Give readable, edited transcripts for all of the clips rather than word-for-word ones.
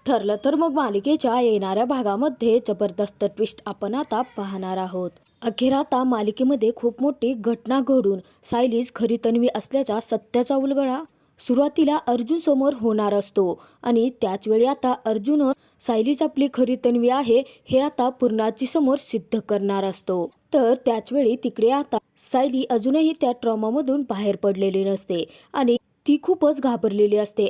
ठरलं तर मग मालिकेच्या येणाऱ्या भागामध्ये जबरदस्त ट्विस्ट आपण आता पाहणार आहोत। अखेर आता मालिकेमध्ये खूप मोठी घटना घडून सायलीच खरी तन्वी असल्याचा सत्याचा उलगडा सुरुवातीला अर्जुन समोर होणार असतो आणि त्याच वेळी आता अर्जुन सायलीच आपली खरी तन्वी आहे हे आता पूर्णाची समोर सिद्ध करणार असतो। तर त्याच वेळी तिकडे आता सायली अजूनही त्या ट्रॉमामधून बाहेर पडलेली नसते आणि ती खूपच घाबरलेली असते।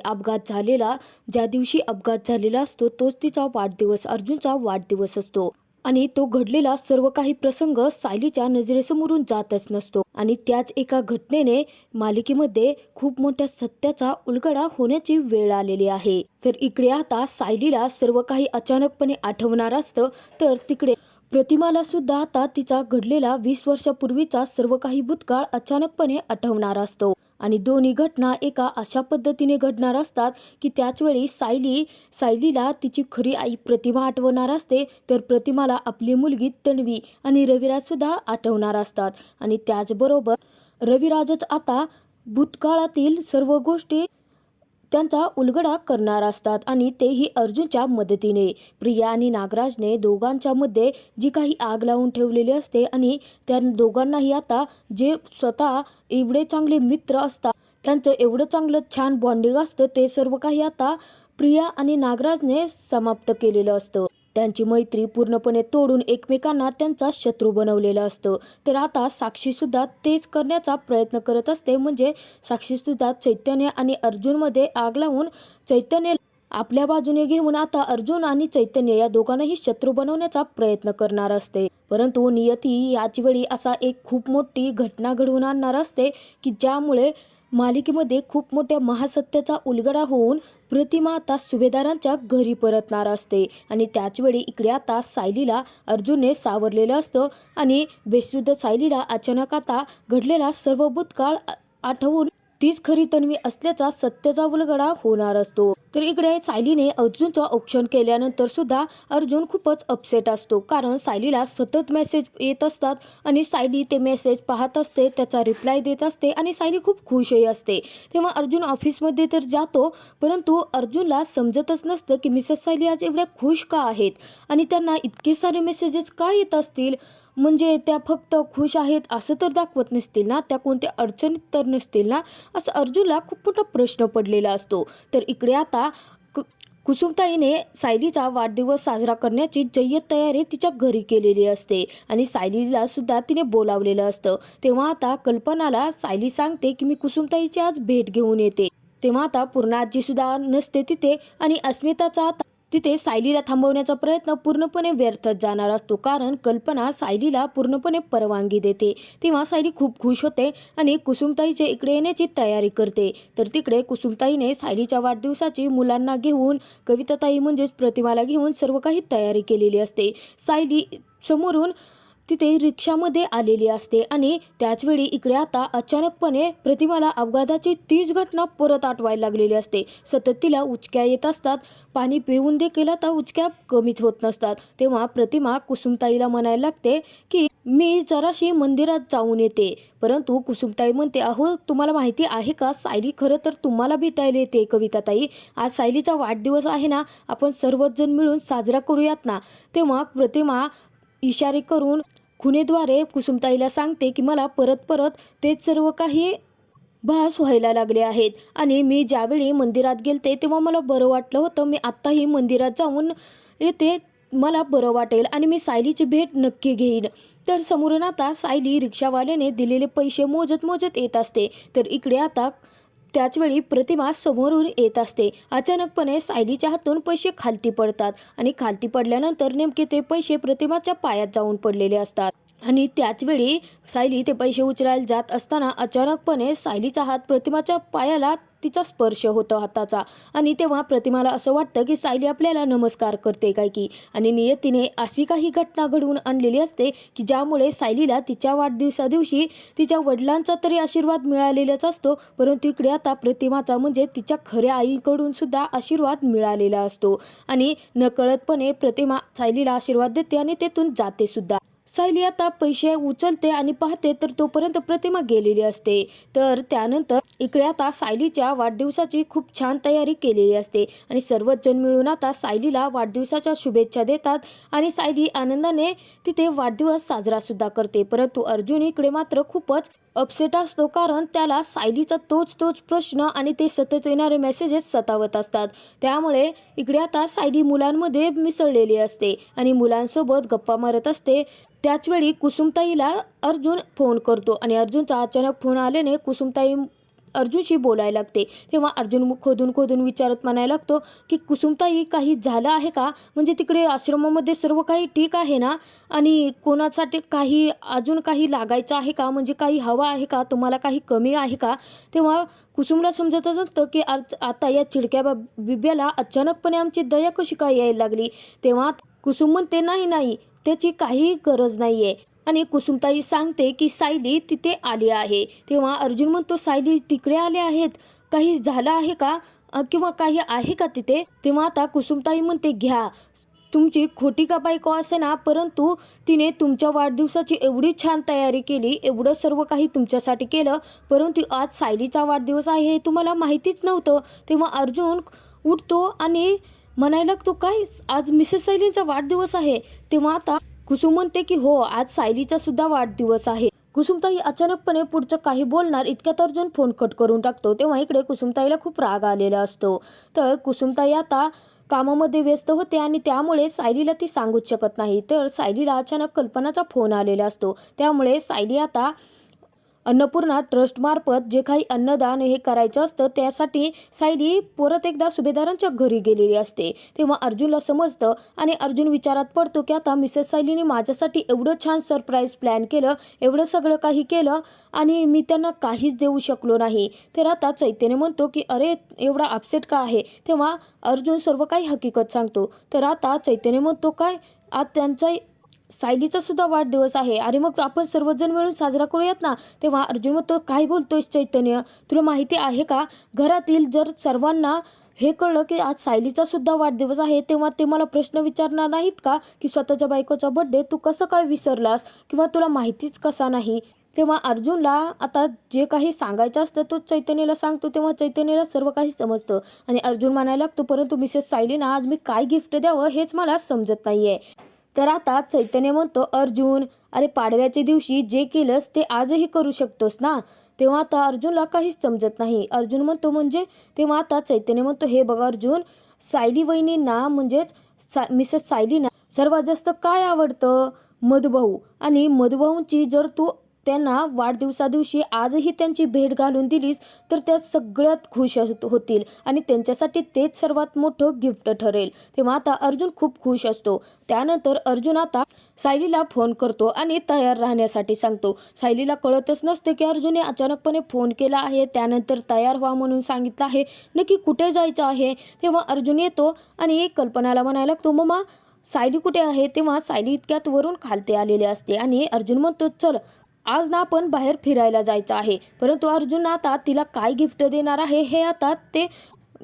ज्या दिवशी अपघात झालेला असतो तोच तिचा वाढदिवस, अर्जुनचा वाढदिवस असतो आणि तो घडलेला सर्व काही प्रसंग सायलीच्या नजरेसमोरून जातच नसतो आणि त्याच एका घटनेने मालिकेमध्ये खूप मोठ्या सत्याचा उलगडा होण्याची वेळ आलेली आहे। तर इकडे आता सायलीला सर्व काही अचानकपणे आठवणार असतं, तर तिकडे प्रतिमाला सुद्धा आता तिचा घडलेला 20 वर्षापूर्वीचा सर्व काही भूतकाळ अचानकपणे आठवणार असतो आणि दोन्ही घटना एका अशा पद्धतीने घडणार असतात की त्याच वेळी सायलीला तिची खरी आई प्रतिमा आठवणार असते, तर प्रतिमाला आपली मुलगी तन्वी आणि रविराज सुद्धा आठवणार असतात आणि त्याचबरोबर रविराजच आता भूतकाळातील सर्व गोष्टी त्यांचा उलगडा करणार असतात आणि तेही अर्जुनच्या मदतीने। प्रिया आणि नागराजने दोघांच्या मध्ये जी काही आग लावून ठेवलेली असते आणि त्या दोघांनाही आता जे स्वतः एवढे चांगले मित्र असतात, त्यांचं एवढं चांगलं छान बॉन्डिंग असतं, ते सर्व काही आता प्रिया आणि नागराजने समाप्त केलेलं असतं। त्यांची मैत्री पूर्णपणे तोडून एकमेकांना त्यांचा शत्रू बनवलेलं असतं। तर आता साक्षी सुद्धा तेच करण्याचा प्रयत्न करत असते, म्हणजे साक्षी सुद्धा चैतन्य आणि अर्जुनमध्ये आग लावून चैतन्य आपल्या बाजूने घेऊन आता अर्जुन आणि चैतन्य या दोघांनाही शत्रू बनवण्याचा प्रयत्न करणार असते। परंतु नियती याच वेळी असा एक खूप मोठी घटना घडवून आणणार असते की ज्यामुळे मालिकेमध्ये खूप मोठ्या महासत्याचा उलगडा होऊन प्रतिमा आता सुभेदारांच्या घरी परतणार असते आणि त्याचवेळी इकडे आता सायलीला अर्जुनने सावरलेलं असतं आणि बेशुद्ध सायलीला अचानक आता घडलेला सर्व भूतकाळ आठवून तीच खरी तन्वी असल्याचा सत्याचा उलगडा होणार असतो। तर इकडे सायलीने अर्जुनचं औक्षण केल्यानंतर सुद्धा अर्जुन खूपच अपसेट असतो, कारण सायलीला सतत मेसेज येत असतात आणि सायली ते मेसेज पाहत असते, त्याचा रिप्लाय देत असते आणि सायली खूप खुशही असते। तेव्हा अर्जुन ऑफिसमध्ये तर जातो, परंतु अर्जुनला समजतच नसतं की मिसेस सायली आज एवढ्या खुश का आहेत आणि त्यांना इतके सारे मेसेजेस का येत असतील, म्हणजे त्या फक्त खुश आहेत असं तर दाखवत नसतील ना, त्या कोणत्या अडचणीत तर नसतील ना, असं अर्जुनला खूप मोठा प्रश्न पडलेला असतो। तर इकडे आता कुसुमताईने सायलीचा वाढदिवस साजरा करण्याची जय्यत तयारी तिच्या घरी केलेली असते आणि सायलीला सुद्धा तिने बोलावलेलं असतं। तेव्हा आता कल्पनाला सायली सांगते की मी कुसुमताईची आज भेट घेऊन येते। तेव्हा आता पूर्णाजी सुद्धा नसते तिथे आणि अस्मिताचा आता तिथे सायलीला थांबवण्याचा प्रयत्न पूर्णपणे व्यर्थच जाणार असतो, कारण कल्पना सायलीला पूर्णपणे परवानगी देते। तेव्हा सायली खूप खुश होते आणि कुसुमताईचे इकडे येण्याची तयारी करते। तर तिकडे कुसुमताईने सायलीच्या वाढदिवसाची मुलांना घेऊन, कविताताई म्हणजेच प्रतिमाला घेऊन सर्व काही तयारी केलेली असते। सायली समोरून तिथे रिक्षामध्ये आलेली असते आणि त्याचवेळी इकडे आता अचानकपणे प्रतिमाला अपघाताची तीच घटना परत आठवायला लागलेली असते। सतत तिला उचक्या येत असतात, पाणी पिऊन देखील आता उचक्या कमीच होत नसतात। तेव्हा प्रतिमा कुसुमताईला म्हणायला लागते की मी जराशी मंदिरात जाऊन येते, परंतु कुसुमताई म्हणते अहो तुम्हाला माहिती आहे का, सायली खरं तर तुम्हाला भेटायला येते कविताताई, आज सायलीचा वाढदिवस आहे ना, आपण सर्वच जण मिळून साजरा करूयात ना। तेव्हा प्रतिमा इशारे करून खुणेद्वारे कुसुमताईला सांगते की मला परत तेच सर्व काही भास व्हायला लागले आहेत आणि मी ज्यावेळी मंदिरात गेलते तेव्हा मला बरं वाटलं होतं, मी आत्ताही मंदिरात जाऊन येते, मला बरं वाटेल आणि मी सायलीची भेट नक्की घेईन। तर समोरून आता सायली रिक्षावाल्याने दिलेले पैसे मोजत येत असते। तर इकडे आता त्याचवेळी प्रतिमा समोरून येत असते। अचानकपणे सायलीच्या हातून पैसे खालती पडतात आणि खालती पडल्यानंतर नेमके ते पैसे प्रतिमाच्या पायात जाऊन पडलेले असतात आणि त्याचवेळी सायली ते पैसे उचलायला जात असताना अचानकपणे सायलीचा हात प्रतिमाच्या पायाला तिचा स्पर्श होतो हाताचा आणि तेव्हा प्रतिमाला असं वाटतं की सायली आपल्याला नमस्कार करते काय की, आणि नियतीने अशी काही घटना घडवून आणलेली असते की ज्यामुळे सायलीला तिच्या वाढदिवसा दिवशी तिच्या वडिलांचा तरी आशीर्वाद मिळालेलाच असतो, परंतु इकडे आता प्रतिमाचा म्हणजे तिच्या खऱ्या आईकडून सुद्धा आशीर्वाद मिळालेला असतो आणि नकळतपणे प्रतिमा सायलीला आशीर्वाद देते आणि तेथून जाते सुद्धा। सायली आता पैसे उचलते आणि पाहते तर तोपर्यंत प्रतिमा गेलेली असते. तर त्यानंतर इकडे आता सायलीच्या वाढदिवसाची खूप छान तयारी केलेली असते आणि सर्वच जण मिळून आता सायलीला वाढदिवसाच्या शुभेच्छा देतात आणि सायली आनंदाने तिथे वाढदिवस साजरा सुद्धा करते. परंतु अर्जुन इकडे मात्र खूपच अपसेट असतो, कारण त्याला सायलीचा तोच प्रश्न आणि ते सतत येणारे मेसेजेस सतावत असतात. त्यामुळे इकडे आता सायली मुलांमध्ये मिसळलेली असते आणि मुलांसोबत गप्पा मारत असते. त्याचवेळी कुसुमताईला अर्जुन फोन करतो आणि अर्जुनचा अचानक फोन आल्याने कुसुमताई अर्जुनशी बोलायला लागते. तेव्हा अर्जुन खोदून विचारत म्हणायला लागतो की कुसुमताई, काही झालं आहे का? म्हणजे तिकडे आश्रमामध्ये सर्व काही ठीक आहे ना? आणि कोणासाठी काही अजून काही लागायचं आहे का? म्हणजे काही हवं आहे का? तुम्हाला काही कमी आहे का? तेव्हा कुसुमला समजतच नसतं की आता या चिडक्या बिब्याला अचानकपणे आमची दया कशी काय यायला लागली. तेव्हा कुसुम म्हणते नाही, त्याची काही गरज नाहीये. आणि कुसुमताई सांगते की सायली तिथे आली आहे. तेव्हा अर्जुन म्हणतो, सायली तिकडे आले आहेत, काही झालं आहे का? किंवा काही आहे का तिथे? तेव्हा आता कुसुमताई म्हणते, घ्या, तुमची खोटी का बायको असे ना, परंतु तिने तुमच्या वाढदिवसाची एवढी छान तयारी केली, एवढं सर्व काही तुमच्यासाठी केलं, परंतु आज सायलीचा वाढदिवस आहे हे तुम्हाला माहितीच नव्हतं. तेव्हा अर्जुन उठतो आणि म्हणायला लागतो, काय आज मिसेस सायलींचा वाढदिवस आहे? तेव्हा आता कुसुम म्हणते की हो, आज सायलीचा सुद्धा वाढदिवस आहे. कुसुमताई अचानकपणे पुढचं काही बोलणार इतक्यात अर्जुन फोन कट करून टाकतो. तेव्हा इकडे कुसुमताईला खूप राग आलेला असतो. तर कुसुमताई आता कामामध्ये व्यस्त होते आणि त्यामुळे सायलीला ती सांगूच शकत नाही. तर सायलीला अचानक कल्पनाचा फोन आलेला असतो. त्यामुळे सायली आता अन्नपूर्णा ट्रस्टमार्फत जे काही अन्नदान हे करायचं असतं त्यासाठी सायली परत एकदा सुभेदारांच्या घरी गेलेली असते. तेव्हा अर्जुनला समजतं आणि अर्जुन विचारात पडतो की आता मिसेस सायलीने माझ्यासाठी एवढं छान सरप्राईज प्लॅन केलं, एवढं सगळं काही केलं आणि मी त्यांना काहीच देऊ शकलो नाही. तर आता चैतन्य म्हणतो की अरे, एवढा अपसेट का आहे? तेव्हा अर्जुन सर्व काही हकीकत सांगतो. तर आता चैतन्य म्हणतो, काय आज त्यांचा सायलीचा सुद्धा वाढदिवस आहे, अरे मग आपण सर्वजण मिळून साजरा करूयात ना. तेव्हा अर्जुन म्हणतो, काय बोलतोयस चैतन्य? तुला माहिती आहे का, घरातील जर सर्वांना हे कळलं की आज सायलीचा सुद्धा वाढदिवस आहे, तेव्हा ते मला प्रश्न विचारणार नाहीत का की स्वतःच्या बायकोचा बर्थडे तू कसं काय विसरलास किंवा तुला माहितीच कसा नाही. तेव्हा अर्जुनला आता जे काही सांगायचं असतं तो चैतन्याला सांगतो. तेव्हा चैतन्याला सर्व काही समजतं आणि अर्जुन म्हणायला लागतो, परंतु मिसेस सायलीना आज मी काय गिफ्ट द्यावं हेच मला समजत नाहीये. तर आता चैतन्य म्हणतो, अर्जुन, अरे पाडव्याच्या दिवशी जे केलंस ते आजही करू शकतोस ना. तेव्हा आता अर्जुनला काहीच समजत नाही. अर्जुन म्हणतो म्हणजे? तेव्हा आता चैतन्य म्हणतो, हे बघ अर्जुन, सायली वहिनींना म्हणजेच मिसेस सायलीना सर्वात जास्त काय आवडतं? मधुभाऊ. आणि मधुभाऊंची जर तू त्यांना वाढदिवसादिवशी आजही त्यांची भेट घालून दिलीस तर त्या सगळ्यात खुश होतील आणि त्यांच्यासाठी तेच सर्वात मोठं गिफ्ट ठरेल. तेव्हा आता अर्जुन खूप खुश असतो. त्यानंतर अर्जुन आता सायलीला फोन करतो आणि तयार राहण्यासाठी सांगतो. सायलीला कळतच नसते की अर्जुनने अचानकपणे फोन केला आहे, त्यानंतर तयार व्हा म्हणून सांगितलं आहे, नक्की कुठे जायचं आहे. तेव्हा अर्जुन येतो आणि कल्पनाला म्हणायला लागतो, मम्मा सायली कुठे आहे? तेव्हा सायली इतक्यात वरून खालते आलेले असते आणि अर्जुन म्हणतो, चल आज ना आपण बाहेर फिरायला जायचं आहे. परंतु अर्जुन आता तिला काय गिफ्ट देणार आहे हे आता ते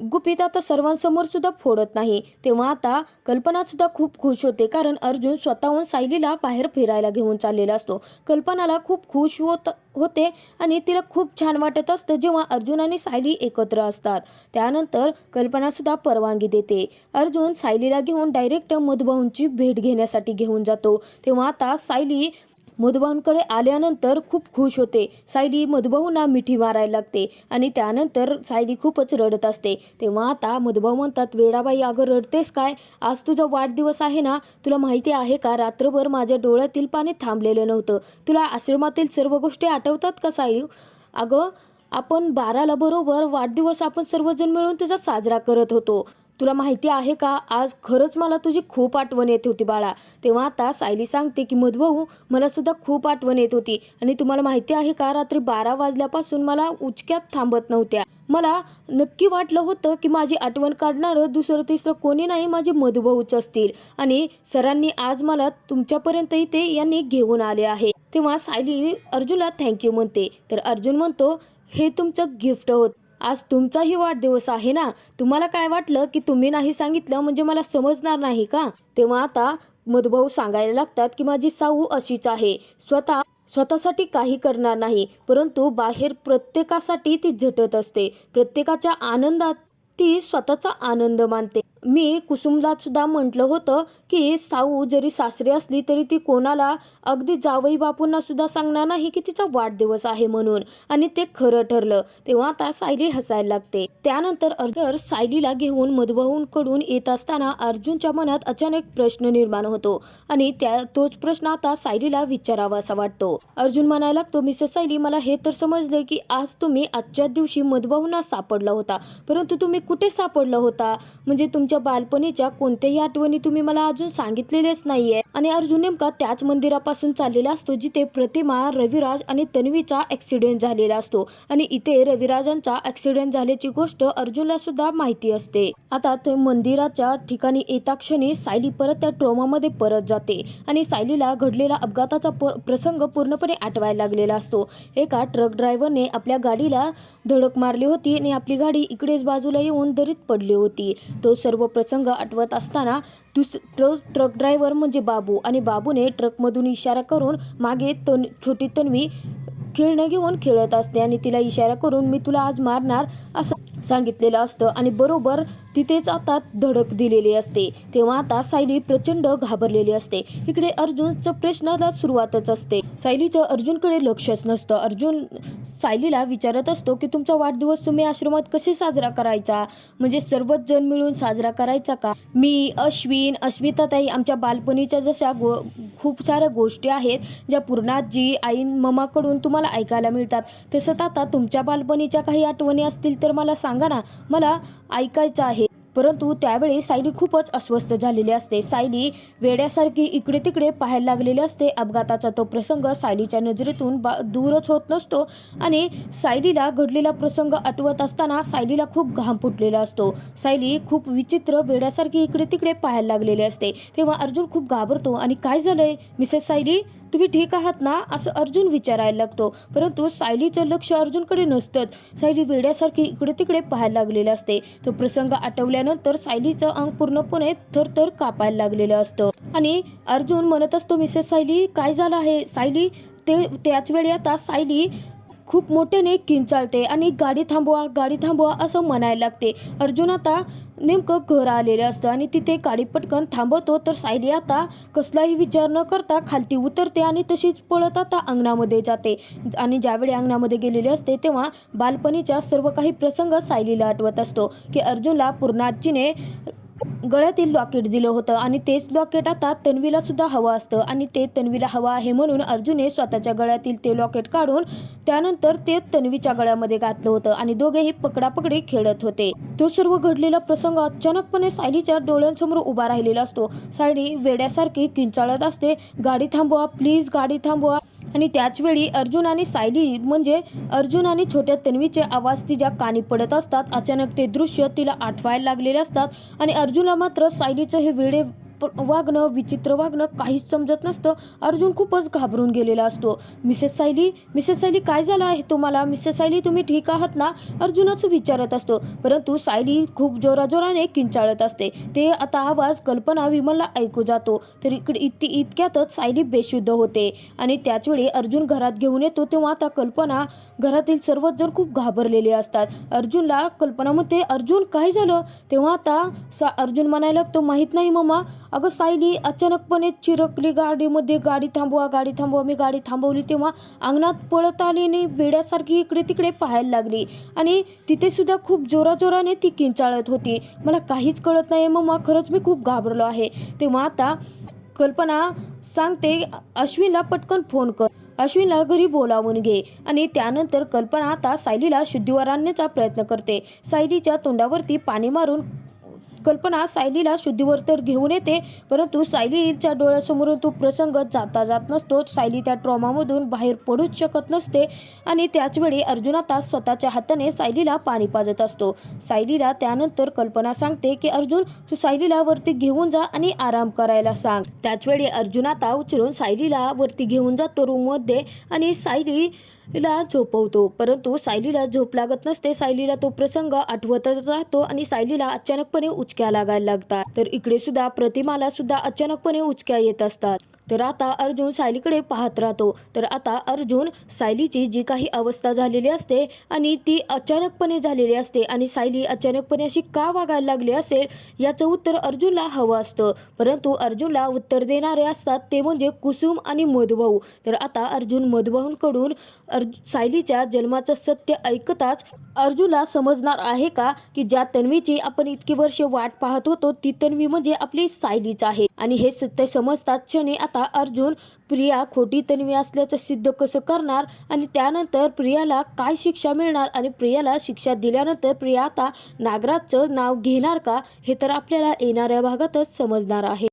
गुपित आता सर्वांसमोर सुद्धा फोडत नाही. तेव्हा आता कल्पना सुद्धा खूप खुश होते, कारण अर्जुन स्वतःहून सायलीला बाहेर फिरायला घेऊन चाललेला असतो. कल्पनाला खूप खुश होते आणि तिला खूप छान वाटत असतं जेव्हा अर्जुन आणि सायली एकत्र असतात. त्यानंतर कल्पना सुद्धा परवानगी देते. अर्जुन सायलीला घेऊन डायरेक्ट मधुभाऊंची भेट घेण्यासाठी घेऊन जातो. तेव्हा आता सायली मधुभाऊंकडे आल्यानंतर खूप खुश होते. सायली मधुभाऊंना मिठी मारायला लागते आणि त्यानंतर सायली खूपच रडत असते. तेव्हा आता मधुभाऊ म्हणतात, वेडाबाई, अगं रडतेस काय? आज तुझा वाढदिवस आहे ना. तुला माहिती आहे का, रात्रभर माझ्या डोळ्यातील पाणी थांबलेलं नव्हतं. तुला आश्रमातील सर्व गोष्टी आठवतात का सायली? अगं, आपण 12ला बरोबर वाढदिवस आपण सर्वजण मिळून तुझा साजरा करत होतो. तुला माहिती आहे का, आज खरंच मला तुझी खूप आठवण येत होती बाळा. तेव्हा आता सायली सांगते की मधुभाऊ, मला सुद्धा खूप आठवण येत होती आणि तुम्हाला माहिती आहे का, रात्री 12 वाजल्यापासून मला उचक्यात थांबत नव्हत्या. मला नक्की वाटलं होतं की माझी आठवण काढणारं दुसरं तिसरं कोणी नाही, माझे मधुभाऊच असतील आणि सरांनी आज मला तुमच्यापर्यंत इथे यांनी घेऊन आले आहे. तेव्हा सायली अर्जुनला थँक्यू म्हणते. तर अर्जुन म्हणतो, हे तुमचं गिफ्ट होत आज तुमचाही वाढदिवस आहे ना, तुम्हाला काय वाटलं की तुम्ही नाही सांगितलं म्हणजे मला समजणार नाही का? तेव्हा आता मधुभाऊ सांगायला लागतात की माझी साऊ अशीच आहे, स्वतःसाठी काही करणार नाही, परंतु बाहेर प्रत्येकासाठी ती झटत असते, प्रत्येकाच्या आनंदात ती स्वतःचा आनंद मानते. मी कुसुमला सुद्धा म्हटलं होतं की साऊ जरी सासरी असली तरी ती कोणाला, अगदी जावई बापूंना सुद्धा सांगणार नाही की तिचा वाढदिवस आहे म्हणून, आणि ते खरं ठरलं. तेव्हा आता सायली हसायला लागते. त्यानंतर अर्जुन सायलीला घेऊन मधुभाऊंकडून येत असताना अर्जुनच्या मनात अचानक प्रश्न निर्माण होतो आणि तोच प्रश्न आता सायलीला विचारावा असा वाटतो. अर्जुन म्हणायला लागतो, मिसेस सायली, मला हे तर समजले की आज तुम्ही आजच्या दिवशी मधुभाऊंना सापडला होता, परंतु तुम्ही कुठे सापडला होता? म्हणजे तुमच्या बालपणीच्या कोणत्याही आठवणी तुम्ही मला अजून सांगितलेलेच नाहीये. आणि अर्जुन नेमका त्याच मंदिरापासून चाललेला असतो जिथे प्रतिमा, रविराज आणि तन्वीचा ऍक्सिडेंट झालेला असतो आणि इथे रविराजांचा ऍक्सिडेंट झाल्याची गोष्ट अर्जुनला सुद्धा माहिती असते. आता ते मंदिराच्या ठिकाणी येता क्षणी सायली परत त्या ट्रॉमामध्ये परत जाते आणि सायलीला घडलेला अपघाताचा प्रसंग पूर्णपणे आठवायला लागलेला असतो. एका ट्रक ड्रायव्हरने आपल्या गाडीला धडक मारली होती आणि आपली गाडी इकडेच बाजूला येऊन दरीत पडली होती. तो सर्व प्रसंग आठवत असताना ट्रक ड्रायव्हर म्हणजे बाबू, आणि बाबूने ट्रकमधून इशारा करून मागे छोटी तन्वी खेळणं घेऊन खेळत असते आणि तिला इशारा करून मी तुला आज मारणार असं सांगितलेलं असतं आणि बरोबर तिथेच आता धडक दिलेली असते. तेव्हा आता सायली प्रचंड घाबरलेली असते. इकडे अर्जुनचं प्रश्नाला सुरुवातच असते. सायलीचं अर्जुनकडे लक्षच नसतं. अर्जुन सायलीला विचारत असतो की तुमचा वाढदिवस तुम्ही आश्रमात कसे साजरा करायचा, म्हणजे सर्वच जण मिळून साजरा करायचा का? मी, अश्विन, अस्मिताताई, आमच्या बालपणीच्या जशा खूप साऱ्या गोष्टी आहेत ज्या पूर्णाजी, आईन, ममाकडून तुम्हाला ऐकायला मिळतात, तसंच आता तुमच्या बालपणीच्या काही आठवणी असतील तर मला सांगा ना, मला ऐकायचं आहे. परंतु त्यावेळी सायली खूपच अस्वस्थ झालेली असते. सायली वेड्यासारखी इकडे तिकडे पाहायला लागलेली असते. अपघाताचा तो प्रसंग सायलीच्या नजरेतून दूरच होत नसतो आणि सायलीला घडलेला प्रसंग आठवत असताना सायलीला खूप घाम फुटलेला असतो. सायली खूप विचित्र वेड्यासारखी इकडे तिकडे पाहायला लागलेली असते. तेव्हा अर्जुन खूप घाबरतो आणि काय झालंय मिसेस सायली, तुम्ही ठीक आहात ना, असं अर्जुन विचारायला लागतो. परंतु सायलीचं लक्ष अर्जुनकडे नसतंच. सायली वेड्यासारखी इकडे तिकडे पाहायला लागलेली असते. तो प्रसंग आठवल्यानंतर सायलीचं अंग पूर्णपणे थरथर कापायला लागलेलं असतं आणि अर्जुन म्हणत असतो, मिसेस सायली काय झालं आहे? सायली त्याच वेळी आता सायली खूप मोठ्याने किंचाळते आणि गाडी थांबवा, गाडी थांबवा असं म्हणायला लागते. अर्जुन आता नेमकं घर आलेलं असतं आणि तिथे गाडी पटकन थांबवतो तर सायली आता कसलाही विचार न करता खालती उतरते आणि तशीच पळत आता अंगणामध्ये जाते. आणि ज्यावेळी अंगणामध्ये गेलेली असते तेव्हा बालपणीच्या सर्व काही प्रसंग सायलीला आठवत असतो की अर्जुनला पूर्णाजीने गळ्यातील लॉकेट दिलं होतं आणि तेच लॉकेट आता तन्वीला सुद्धा हवं असतं आणि ते तन्वीला हवं आहे म्हणून अर्जुनने स्वतःच्या गळ्यातील ते लॉकेट काढून त्यानंतर ते तन्वीच्या गळ्यामध्ये घातलं होतं आणि दोघेही पकडापकडी खेळत होते. तो सर्व घडलेला प्रसंग अचानकपणे सायलीच्या डोळ्यांसमोर उभा राहिलेला असतो. सायली वेड्यासारखी किंचाळत असते, गाडी थांबवा प्लीज, गाडी थांबवा. आणि त्याचवेळी अर्जुन आणि सायली म्हणजे अर्जुन आणि छोट्या तन्वीचे आवाज तिच्या कानी पडत असतात. अचानक ते दृश्य तिला आठवायला लागलेले असतात आणि अर्जुनला मात्र सायलीचं हे वेडे वागणं, विचित्र वागणं काहीच समजत नसतं. अर्जुन खूपच घाबरून गेलेला असतो. मिसेस सायली काय झालं आहे तुम्हाला? मिसेस सायली तुम्ही ठीक आहात ना, अर्जुनच विचारत असतो. परंतु सायली खूप जोराजोराने किंचाळत असते. ते आता आवाज कल्पना विमलला ऐकू जातो. तर इतक्यातच सायली बेशुद्ध होते आणि त्याचवेळी अर्जुन घरात घेऊन येतो. तेव्हा आता कल्पना, घरातील सर्वच जण खूप घाबरलेले असतात. अर्जुनला कल्पना म्हणते, अर्जुन काय झालं? तेव्हा आता अर्जुन म्हणायला लागतो, माहीत नाही मम्मा, अगं सायली अचानकपणे चिरकली गाडीमध्ये, गाडी थांबवा, गाडी थांबवा. मी गाडी थांबवली तेव्हा अंगणात पळत आली आणि वेड्यासारखी इकडे तिकडे पाहायला लागली आणि तिथे सुद्धा खूप जोराजोराने ती किंचाळत होती. मला काहीच कळत नाही मम्मा, खरंच मी खूप घाबरलो आहे. तेव्हा आता कल्पना सांगते, अश्विनला पटकन फोन कर, अश्विनला घरी बोलावून घे. आणि त्यानंतर कल्पना आता सायलीला शुद्धीवर आणण्याचा प्रयत्न करते. सायलीच्या तोंडावरती पाणी मारून कल्पना सायलीला शुद्धीवर तर घेऊन येते, परंतु सायलीच्या डोळ्यासमोरून तो प्रसंग जात नसतो. सायली त्या ट्रॉमामधून बाहेर पडूच शकत नसते आणि त्याचवेळी अर्जुन आता स्वतःच्या हाताने सायलीला पाणी पाजत असतो. सायलीला त्यानंतर कल्पना सांगते की अर्जुन तू सायलीला वरती घेऊन जा आणि आराम करायला सांग. त्याचवेळी अर्जुन आता उचलून सायलीला वरती घेऊन जातो रूममध्ये आणि सायली सायलीला झोपवतो, परंतु सायलीला झोप लागत नसते. सायलीला तो प्रसंग आठवतच राहतो आणि सायलीला अचानकपणे उचक्या लागायला लागतात. तर इकडे सुद्धा प्रतिमाला सुद्धा अचानकपणे उचक्या येत असतात. तर आता अर्जुन सायलीकडे पाहत राहतो. तर आता अर्जुन सायलीची जी काही अवस्था झालेली असते आणि ती अचानकपणे झालेली असते आणि सायली अचानकपणे अशी का वागायला लागली असेल याचं उत्तर अर्जुनला हवं असतं. परंतु अर्जुनला उत्तर देणारे असतात ते म्हणजे कुसुम आणि मधुभाऊ. तर आता अर्जुन मधुभाऊंकडून सायलीच्या जन्माचं सत्य ऐकताच अर्जुनला समजणार आहे का की ज्या तन्वीची आपण इतकी वर्षे वाट पाहत होतो ती तन्वी म्हणजे आपली सायलीच आहे. आणि हे सत्य समजताच क्षणी आता अर्जुन प्रिया खोटी तन्वी असल्याचं सिद्ध कसं करणार आणि त्यानंतर प्रियाला काय शिक्षा मिळणार आणि प्रियाला शिक्षा दिल्यानंतर प्रिया आता नागराजचं नाव घेणार का हे तर आपल्याला येणाऱ्या भागातच समजणार आहे.